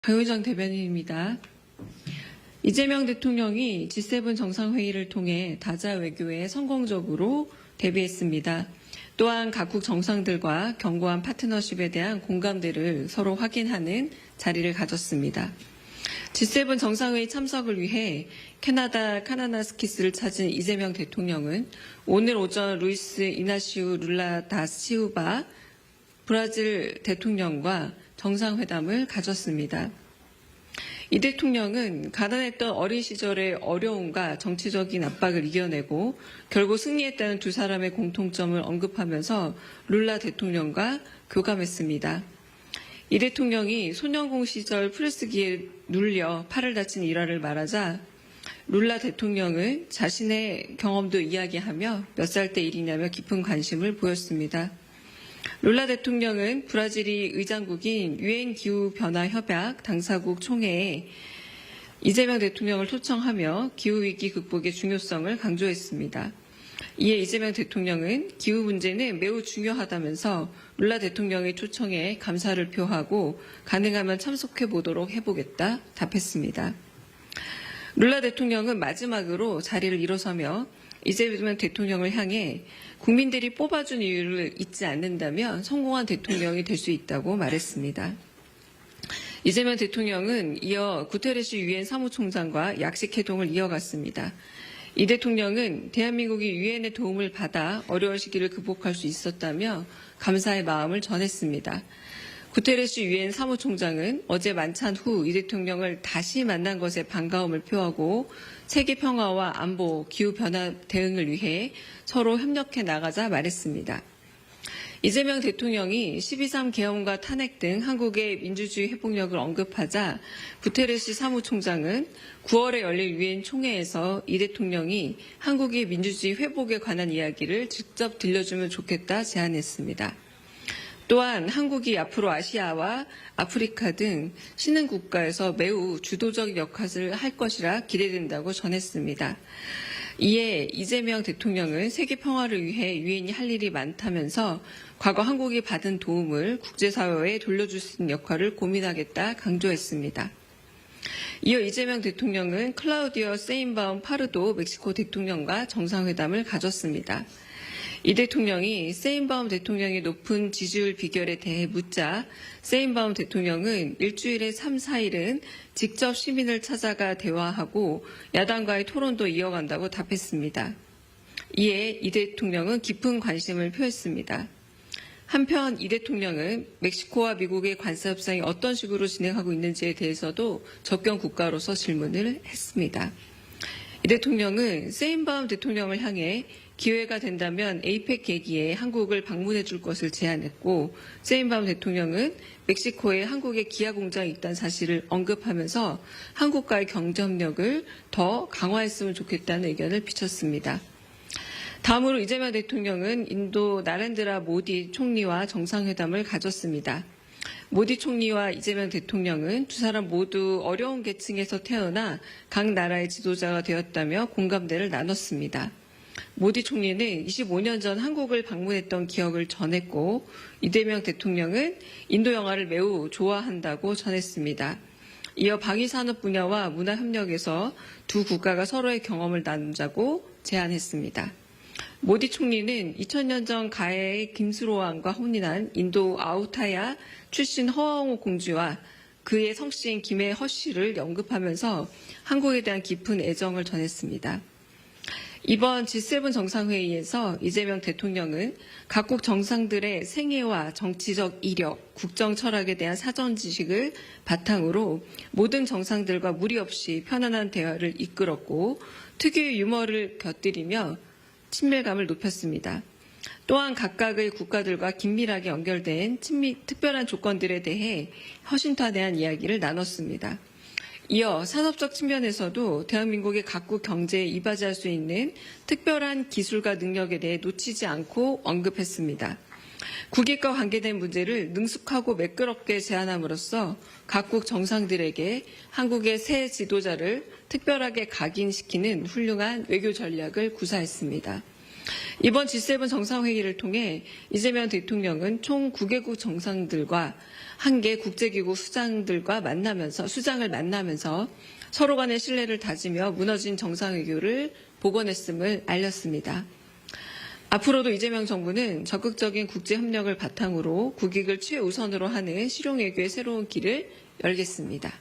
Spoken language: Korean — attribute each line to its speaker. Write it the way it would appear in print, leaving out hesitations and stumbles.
Speaker 1: 강효정 대변인입니다. 이재명 대통령이 G7 정상회의를 통해 다자 외교에 성공적으로 대비했습니다. 또한 각국 정상들과 견고한 파트너십에 대한 공감대를 서로 확인하는 자리를 가졌습니다. G7 정상회의 참석을 위해 캐나다 카나나스키스를 찾은 이재명 대통령은 오늘 오전 루이스 이나시우 룰라 다 시우바 브라질 대통령과 정상회담을 가졌습니다. 이 대통령은 가난했던 어린 시절의 어려움과 정치적인 압박을 이겨내고 결국 승리했다는 두 사람의 공통점을 언급하면서 룰라 대통령과 교감했습니다. 이 대통령이 소년공 시절 프레스기에 눌려 팔을 다친 일화를 말하자 룰라 대통령은 자신의 경험도 이야기하며 몇 살 때 일이냐며 깊은 관심을 보였습니다. 룰라 대통령은 브라질이 의장국인 유엔 기후변화협약 당사국 총회에 이재명 대통령을 초청하며 기후위기 극복의 중요성을 강조했습니다. 이에 이재명 대통령은 기후 문제는 매우 중요하다면서 룰라 대통령의 초청에 감사를 표하고 가능하면 참석해 보도록 해보겠다 답했습니다. 룰라 대통령은 마지막으로 자리를 일어서며 이재명 대통령을 향해 국민들이 뽑아준 이유를 잊지 않는다면 성공한 대통령이 될 수 있다고 말했습니다. 이재명 대통령은 이어 구테레스 유엔 사무총장과 약식회동을 이어갔습니다. 이 대통령은 대한민국이 유엔의 도움을 받아 어려운 시기를 극복할 수 있었다며 감사의 마음을 전했습니다. 구테레스 유엔 사무총장은 어제 만찬 후 이 대통령을 다시 만난 것에 반가움을 표하고 세계 평화와 안보, 기후변화 대응을 위해 서로 협력해 나가자 말했습니다. 이재명 대통령이 12.3 계엄과 탄핵 등 한국의 민주주의 회복력을 언급하자 구테레스 사무총장은 9월에 열릴 유엔 총회에서 이 대통령이 한국의 민주주의 회복에 관한 이야기를 직접 들려주면 좋겠다 제안했습니다. 또한 한국이 앞으로 아시아와 아프리카 등 신흥 국가에서 매우 주도적 역할을 할 것이라 기대된다고 전했습니다. 이에 이재명 대통령은 세계 평화를 위해 유엔이 할 일이 많다면서 과거 한국이 받은 도움을 국제사회에 돌려줄 수 있는 역할을 고민하겠다 강조했습니다. 이어 이재명 대통령은 클라우디오 세인바움 파르도 멕시코 대통령과 정상회담을 가졌습니다. 이 대통령이 세인바움 대통령의 높은 지지율 비결에 대해 묻자 세인바움 대통령은 일주일에 3, 4일은 직접 시민을 찾아가 대화하고 야당과의 토론도 이어간다고 답했습니다. 이에 이 대통령은 깊은 관심을 표했습니다. 한편 이 대통령은 멕시코와 미국의 관세 협상이 어떤 식으로 진행하고 있는지에 대해서도 접경 국가로서 질문을 했습니다. 이 대통령은 세인바움 대통령을 향해 기회가 된다면 에이펙 계기에 한국을 방문해 줄 것을 제안했고 세인바움 대통령은 멕시코에 한국의 기아 공장이 있다는 사실을 언급하면서 한국과의 경제협력을 더 강화했으면 좋겠다는 의견을 비췄습니다. 다음으로 이재명 대통령은 인도 나렌드라 모디 총리와 정상회담을 가졌습니다. 모디 총리와 이재명 대통령은 두 사람 모두 어려운 계층에서 태어나 각 나라의 지도자가 되었다며 공감대를 나눴습니다. 모디 총리는 25년 전 한국을 방문했던 기억을 전했고 이재명 대통령은 인도 영화를 매우 좋아한다고 전했습니다. 이어 방위산업 분야와 문화협력에서 두 국가가 서로의 경험을 나누자고 제안했습니다. 모디 총리는 2000년 전 가해의 김수로 왕과 혼인한 인도 아우타야 출신 허아옹 공주와 그의 성씨인 김해 허씨를 언급하면서 한국에 대한 깊은 애정을 전했습니다. 이번 G7 정상회의에서 이재명 대통령은 각국 정상들의 생애와 정치적 이력, 국정 철학에 대한 사전 지식을 바탕으로 모든 정상들과 무리 없이 편안한 대화를 이끌었고 특유의 유머를 곁들이며 친밀감을 높였습니다. 또한 각각의 국가들과 긴밀하게 연결된 특별한 조건들에 대해 허심탄회한 이야기를 나눴습니다. 이어 산업적 측면에서도 대한민국의 각국 경제에 이바지할 수 있는 특별한 기술과 능력에 대해 놓치지 않고 언급했습니다. 국익과 관계된 문제를 능숙하고 매끄럽게 제안함으로써 각국 정상들에게 한국의 새 지도자를 특별하게 각인시키는 훌륭한 외교 전략을 구사했습니다. 이번 G7 정상회의를 통해 이재명 대통령은 총 9개국 정상들과 1개 국제기구 수장을 만나면서 서로 간의 신뢰를 다지며 무너진 정상외교를 복원했음을 알렸습니다. 앞으로도 이재명 정부는 적극적인 국제협력을 바탕으로 국익을 최우선으로 하는 실용외교의 새로운 길을 열겠습니다.